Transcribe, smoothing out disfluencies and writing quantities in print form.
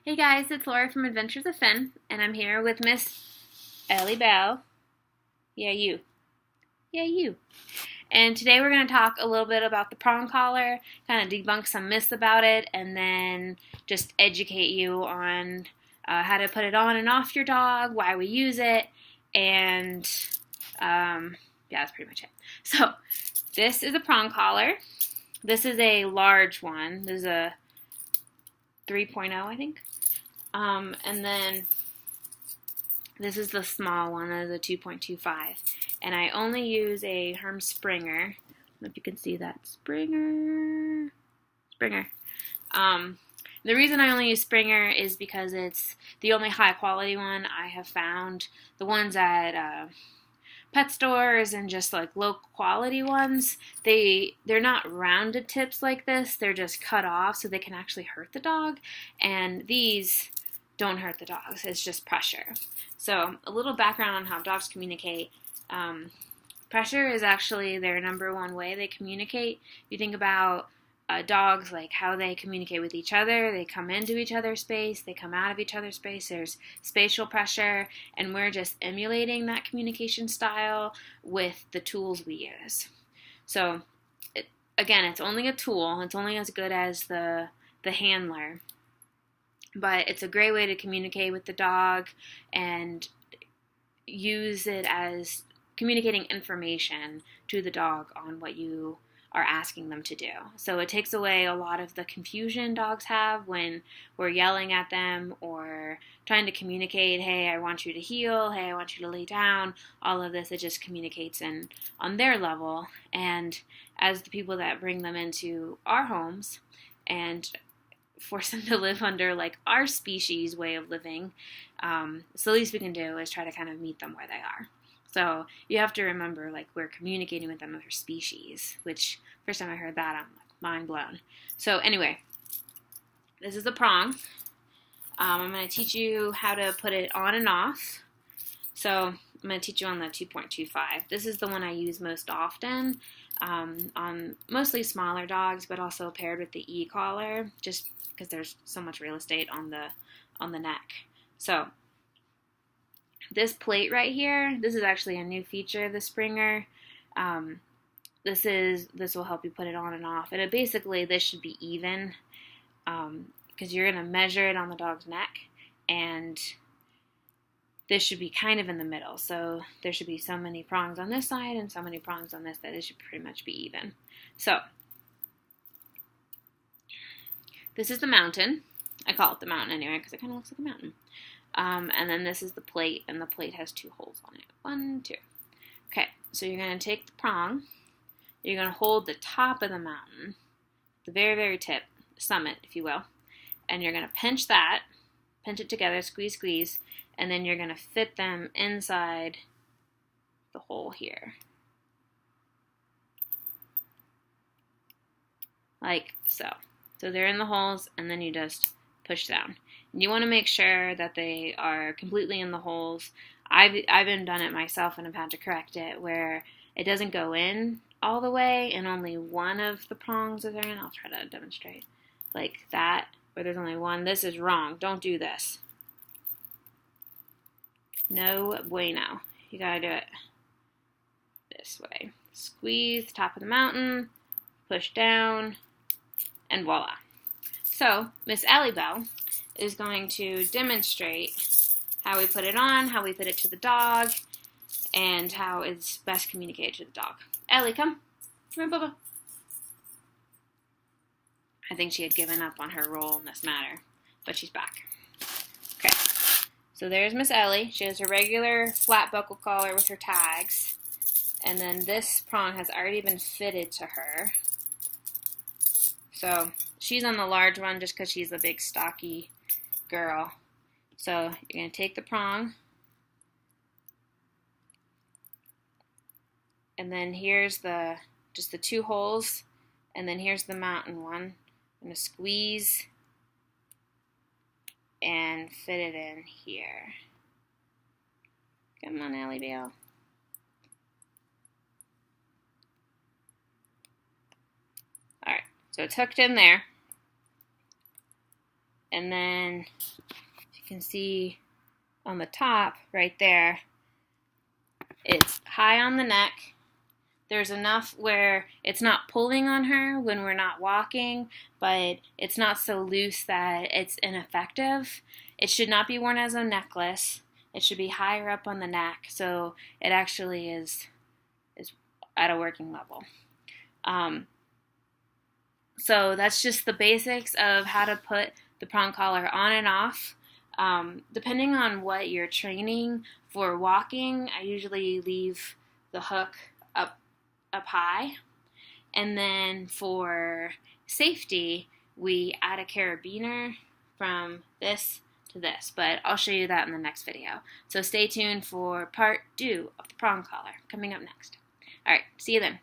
Hey guys, it's Laura from Adventures of Finn, and I'm here with Miss Ellie Bell. Yeah, you. Yeah, you. And today we're going to talk a little bit about the prong collar, kind of debunk some myths about it, and then just educate you on how to put it on and off your dog, why we use it, and yeah, that's pretty much it. So, this is a prong collar. This is a large one. This is a 3.0, I think. And then this is the small one, that is a 2.25. And I only use a Herm Springer. I don't know if you can see that. Springer. The reason I only use Springer is because it's the only high quality one I have found. The ones at pet stores and just like low quality ones, they're not rounded tips like this. They're just cut off so they can actually hurt the dog. And these don't hurt the dogs. It's just pressure. So a little background on how dogs communicate. Pressure is actually their number one way they communicate. You think about dogs, like how they communicate with each other. They come into each other's space. They come out of each other's space. There's spatial pressure, and we're just emulating that communication style with the tools we use. So, again, it's only a tool. It's only as good as the handler. But it's a great way to communicate with the dog and use it as communicating information to the dog on what you are asking them to do. So it takes away a lot of the confusion dogs have when we're yelling at them or trying to communicate, hey, I want you to heel, hey, I want you to lay down. All of this, it just communicates on their level. And as the people that bring them into our homes and force them to live under like our species way of living, so the least we can do is try to kind of meet them where they are. So you have to remember, like, we're communicating with them as their species, which first time I heard that, I'm like mind blown. So anyway, this is the prong. I'm going to teach you how to put it on and off. So I'm going to teach you on the 2.25. This is the one I use most often on mostly smaller dogs, but also paired with the e-collar, just because there's so much real estate on the neck. So this plate right here, this is actually a new feature of the Springer. This will help you put it on and off. And basically, this should be even because you're going to measure it on the dog's neck, and this should be kind of in the middle. So there should be so many prongs on this side and so many prongs on this, that it should pretty much be even. So this is the mountain. I call it the mountain anyway because it kind of looks like a mountain. And then this is the plate, and the plate has 2 holes on it. 1, 2. Okay, so you're going to take the prong. You're going to hold the top of the mountain, the very, very tip, summit, if you will, and you're going to pinch it together, squeeze, squeeze, and then you're going to fit them inside the hole here. Like so. So they're in the holes, and then you just push down. And you want to make sure that they are completely in the holes. I've even done it myself, and I've had to correct it, where it doesn't go in all the way, and only one of the prongs is in. I'll try to demonstrate. Like that, where there's only one. This is wrong. Don't do this. No bueno. You gotta do it this way. Squeeze top of the mountain, push down, and voila. So, Miss Ellie Bell is going to demonstrate how we put it on, how we put it to the dog, and how it's best communicated to the dog. Ellie, come. Come here, Bubba. I think she had given up on her role in this matter, but she's back. Okay. So there's Miss Ellie. She has her regular flat buckle collar with her tags. And then this prong has already been fitted to her. So she's on the large one just because she's a big, stocky girl. So you're going to take the prong. And then here's just the 2 holes. And then here's the mountain one. I'm going to squeeze and fit it in here. Come on, Ellie Bell. Alright, so it's hooked in there. And then you can see on the top right there, it's high on the neck. There's enough where it's not pulling on her when we're not walking, but it's not so loose that it's ineffective. It should not be worn as a necklace. It should be higher up on the neck, so it actually is at a working level. So that's just the basics of how to put the prong collar on and off. Depending on what you're training for walking, I usually leave the hook up high. And then for safety, we add a carabiner from this to this, but I'll show you that in the next video. So stay tuned for part 2 of the prong collar coming up next. All right, see you then.